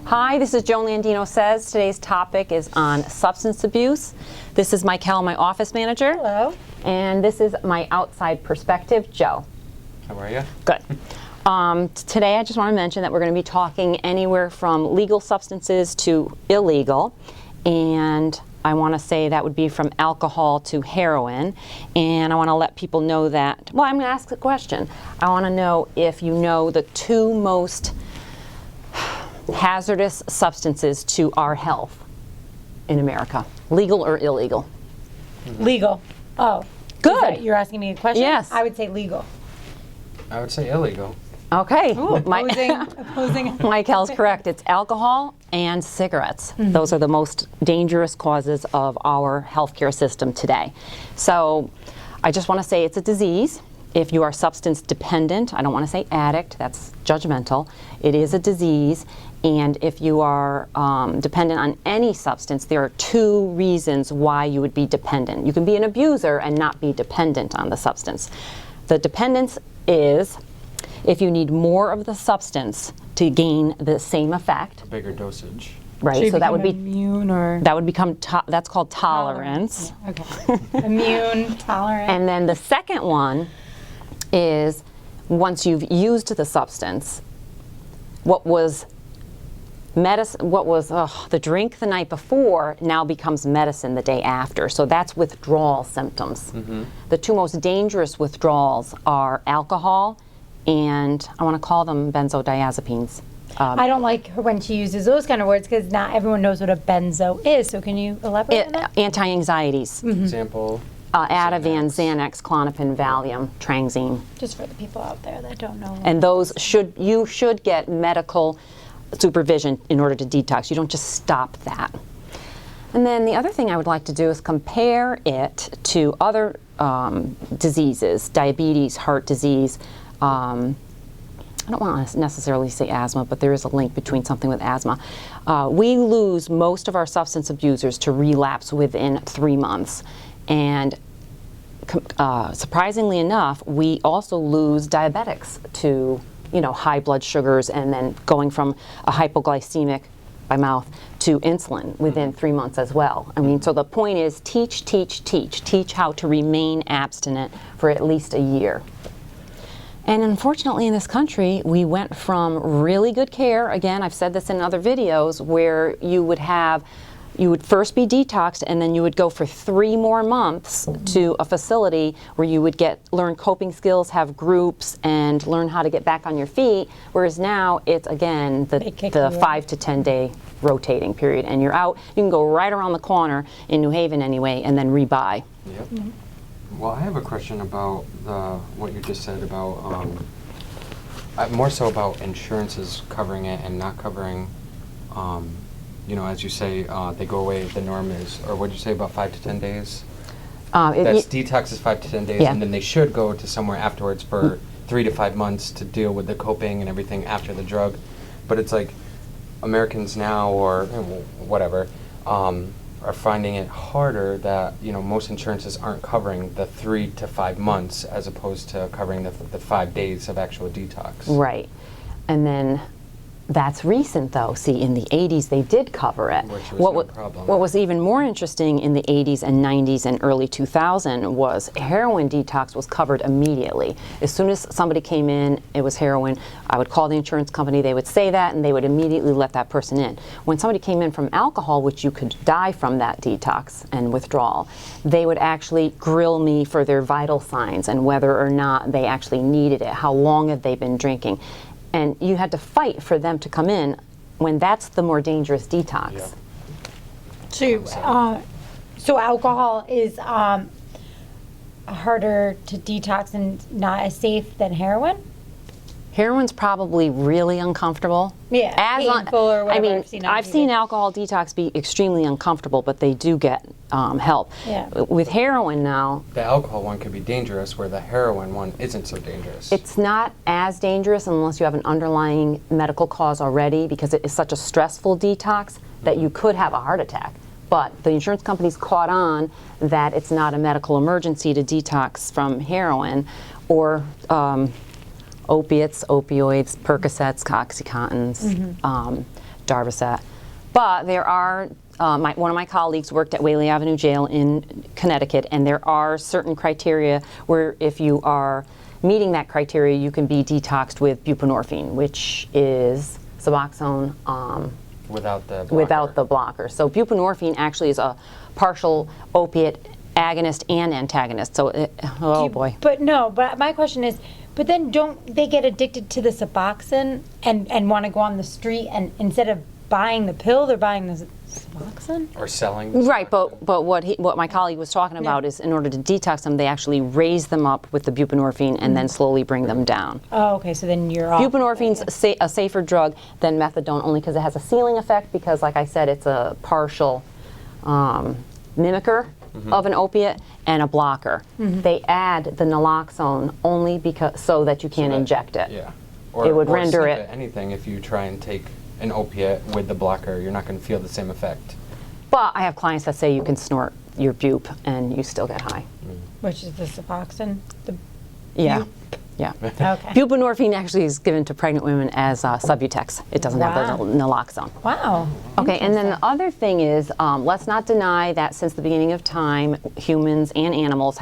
Hi, this is Joan Landino Says. Today's topic is on substance abuse. This is Michael, my office manager. Hello. And this is my outside perspective, Joe. How are you? Good. Today I just want to mention that we're going to be talking anywhere from legal substances to illegal. And I want to say that would be from alcohol to heroin. And I want to let people know that, well, I'm going to ask a question. I want to know if you know the two most hazardous substances to our health in America, legal or illegal? Legal. Oh. Good. You're asking me a question? Yes. I would say legal. I would say illegal. Okay. Ooh, opposing. Michael's correct. It's alcohol and cigarettes. Those are the most dangerous causes of our healthcare system today. So I just want to say it's a disease. If you are substance dependent, I don't want to say addict, that's judgmental. It is a disease. And if you are dependent on any substance, there are two reasons why you would be dependent. You can be an abuser and not be dependent on the substance. The dependence is if you need more of the substance to gain the same effect. A bigger dosage. Right, so that would be immune or that would become that's called tolerance. Yeah, okay. Immune, tolerant. And then the second one is once you've used the substance, what was medicine, the drink the night before now becomes medicine the day after. So that's withdrawal symptoms. The two most dangerous withdrawals are alcohol and I want to call them benzodiazepines. I don't like her when she uses those kind of words because not everyone knows what a benzo is. So can you elaborate on that? Anti-anxieties. Example. Ativan, Xanax, Klonopin, Valium, Transine. Just for the people out there that don't know. And those you should get medical supervision in order to detox. You don't just stop that. And then the other thing I would like to do is compare it to other diseases, diabetes, heart disease. I don't want to necessarily say asthma, but there is a link between something with asthma. We lose most of our substance abusers to relapse within 3 months. And surprisingly enough, we also lose diabetics to high blood sugars and then going from a hypoglycemic by mouth to insulin within 3 months as well. I mean, so the point is teach how to remain abstinent for at least a year. And unfortunately in this country, we went from really good care, again, I've said this in other videos, where you would first be detoxed and then you would go for 3 more months to a facility where you would learn coping skills, have groups, and learn how to get back on your feet. Whereas now it's, again, the 5 to 10 day rotating period and you're out. You can go right around the corner in New Haven anyway and then rebuy. Yep. Well, I have a question about what you just said about, more so about insurances covering it and not covering, as you say, they go away, the norm is, or what did you say about 5 to 10 days? Detox is 5 to 10 days, yeah. And then they should go to somewhere afterwards for 3 to 5 months to deal with the coping and everything after the drug. But it's like Americans now, or whatever, are finding it harder that most insurances aren't covering the 3 to 5 months as opposed to covering the 5 days of actual detox. Right, and then that's recent though. See, in the 80s they did cover it. Which was no problem. What was even more interesting in the 80s and 90s and early 2000 was heroin detox was covered immediately. As soon as somebody came in, it was heroin, I would call the insurance company, they would say that, and they would immediately let that person in. When somebody came in from alcohol, which you could die from that detox and withdrawal, they would actually grill me for their vital signs and whether or not they actually needed it, how long have they been drinking. And you had to fight for them to come in when that's the more dangerous detox. Yeah. So alcohol is harder to detox and not as safe than heroin? Heroin's probably really uncomfortable. Yeah, painful or whatever. I mean, I've seen alcohol detox be extremely uncomfortable, but they do get help. Yeah. With heroin now, the alcohol one could be dangerous, where the heroin one isn't so dangerous. it's not as dangerous unless you have an underlying medical cause already, because it is such a stressful detox that you could have a heart attack. But the insurance companies caught on that it's not a medical emergency to detox from heroin or opiates, opioids, Percocets, Oxycontins. Darvocet. But there are, one of my colleagues worked at Whaley Avenue Jail in Connecticut, and there are certain criteria where if you are meeting that criteria, you can be detoxed with buprenorphine, which is Suboxone Without the blocker. without the blocker. So buprenorphine actually is a partial opiate agonist and antagonist. So, boy. But my question is, but then don't they get addicted to the Suboxone and want to go on the street, and instead of buying the pill, they're buying the Suboxone? Or selling. Right, but what my colleague was talking about is in order to detox them, they actually raise them up with the buprenorphine and then slowly bring them down. Oh, okay, so then you're off. Buprenorphine's a safer drug than methadone only because it has a ceiling effect because, like I said, it's a partial mimicker of an opiate and a blocker. They add the naloxone only because so that you can inject it. Yeah. It would or render sniff it. Anything, if you try and take an opiate with the blocker, you're not going to feel the same effect. But I have clients that say you can snort your bupe and you still get high. Which is the Suboxone? Yeah. Yeah. Okay. Buprenorphine actually is given to pregnant women as Subutex. It doesn't have Wow. the naloxone. Wow. Okay, and then the other thing is, let's not deny that since the beginning of time, humans and animals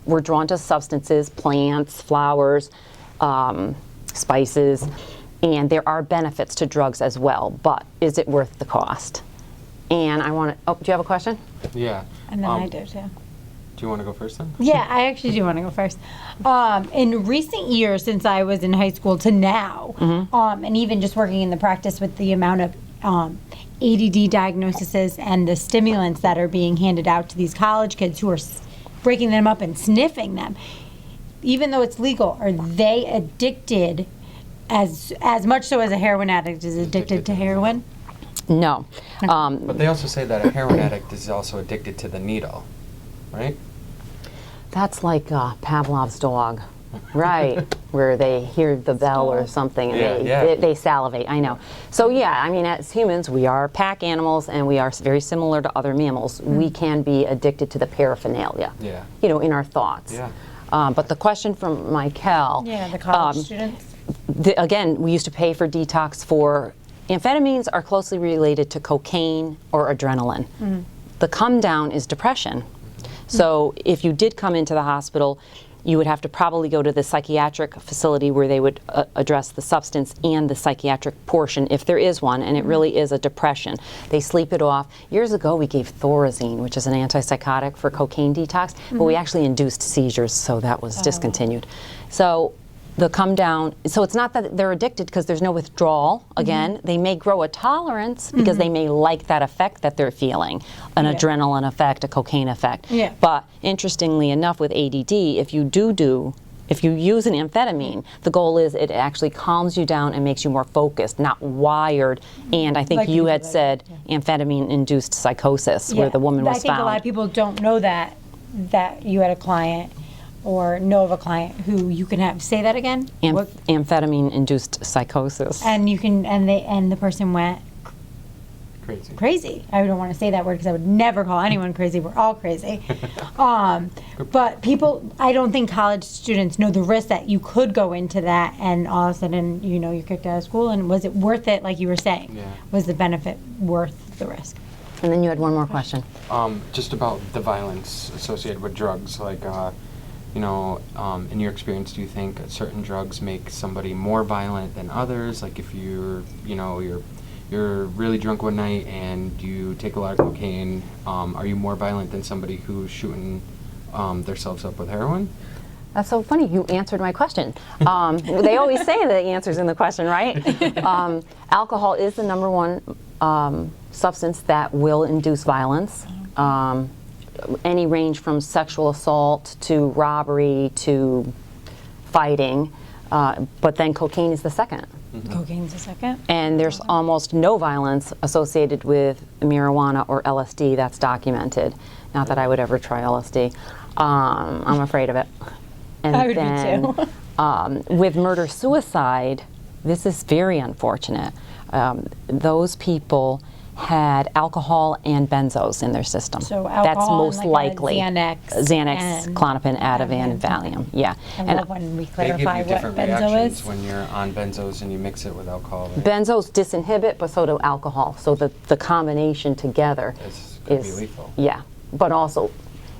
were drawn to substances, plants, flowers, spices, and there are benefits to drugs as well, but is it worth the cost? And I want to, do you have a question? Yeah. And then I do too. Do you want to go first then? Yeah, I actually do want to go first. In recent years, since I was in high school to now, and even just working in the practice with the amount of ADD diagnoses and the stimulants that are being handed out to these college kids who are breaking them up and sniffing them, even though it's legal, are they addicted as much so as a heroin addict is addicted to heroin? No. But they also say that a heroin addict is also addicted to the needle, right? That's like Pavlov's dog, right? Where they hear the bell or something and they salivate. I know. So yeah, I mean, as humans, we are pack animals and we are very similar to other mammals. We can be addicted to the paraphernalia. Yeah. You know, in our thoughts. Yeah. But the question from Michael. Yeah, the college students. Again, we used to pay for detox for amphetamines are closely related to cocaine or adrenaline. The come down is depression. So if you did come into the hospital, you would have to probably go to the psychiatric facility where they would address the substance and the psychiatric portion, if there is one, and it really is a depression. They sleep it off. Years ago, we gave Thorazine, which is an antipsychotic for cocaine detox, but we actually induced seizures, so that was discontinued. So the come down, so it's not that they're addicted because there's no withdrawal. Again, they may grow a tolerance because they may like that effect that they're feeling, an adrenaline effect, a cocaine effect. Yeah. But interestingly enough, with ADD, if you use an amphetamine, the goal is it actually calms you down and makes you more focused, not wired. And I think Like you had people said amphetamine-induced psychosis, where the woman was I think found. a lot of people don't know that you had a client or know of a client who you can have. Say that again. Amphetamine-induced psychosis. And you can, and the person went Crazy. crazy. I don't want to say that word because I would never call anyone crazy. We're all crazy. But people, I don't think college students know the risk that you could go into that and all of a sudden, you're kicked out of school. And was it worth it, like you were saying? Yeah. Was the benefit worth the risk? And then you had one more question. Just about the violence associated with drugs, like, in your experience, do you think certain drugs make somebody more violent than others? Like if you're really drunk one night and you take a lot of cocaine, are you more violent than somebody who's shooting themselves up with heroin? That's so funny. You answered my question. They always say the answer's in the question, right? Alcohol is the number one substance that will induce violence. Any range from sexual assault to robbery to fighting, but then cocaine is the second. Cocaine's the second. And there's almost no violence associated with marijuana or LSD that's documented. Not that I would ever try LSD. I'm afraid of it. And I would be too. With murder-suicide, this is very unfortunate. Those people had alcohol and benzos in their system. So that's alcohol most and like a likely Xanax and Klonopin, Ativan, and Valium. Yeah. I And love when we They give clarify you what different benzo reactions is. when you're on benzos and you mix it with alcohol. Right? benzos disinhibit, but so do alcohol. So the combination together Could is be lethal. Yeah, but also,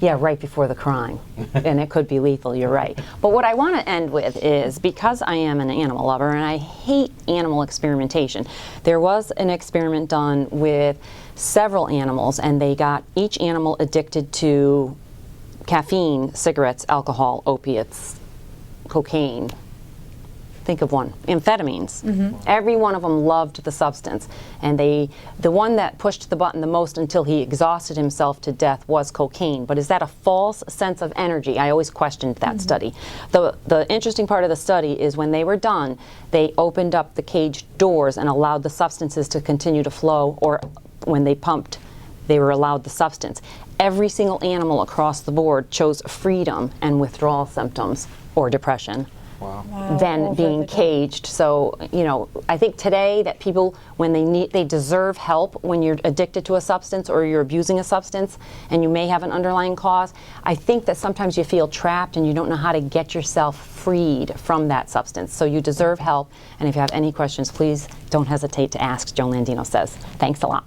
yeah, right before the crime, and it could be lethal. You're right. But what I want to end with is, because I am an animal lover and I hate animal experimentation, there was an experiment done with several animals, and they got each animal addicted to caffeine, cigarettes, alcohol, opiates, cocaine. Think of one, amphetamines. Every one of them loved the substance, and the one that pushed the button the most until he exhausted himself to death was cocaine. But is that a false sense of energy? I always questioned that study. The interesting part of the study is when they were done, they opened up the cage doors and allowed the substances to continue to flow, or when they pumped, they were allowed the substance. Every single animal across the board chose freedom and withdrawal symptoms or depression. Wow. Than over being the top. caged. So, you know, I think today that people, when they deserve help when you're addicted to a substance or you're abusing a substance and you may have an underlying cause. I think that sometimes you feel trapped and you don't know how to get yourself freed from that substance. So you deserve help. And if you have any questions, please don't hesitate to ask. Joan Landino Says. Thanks a lot.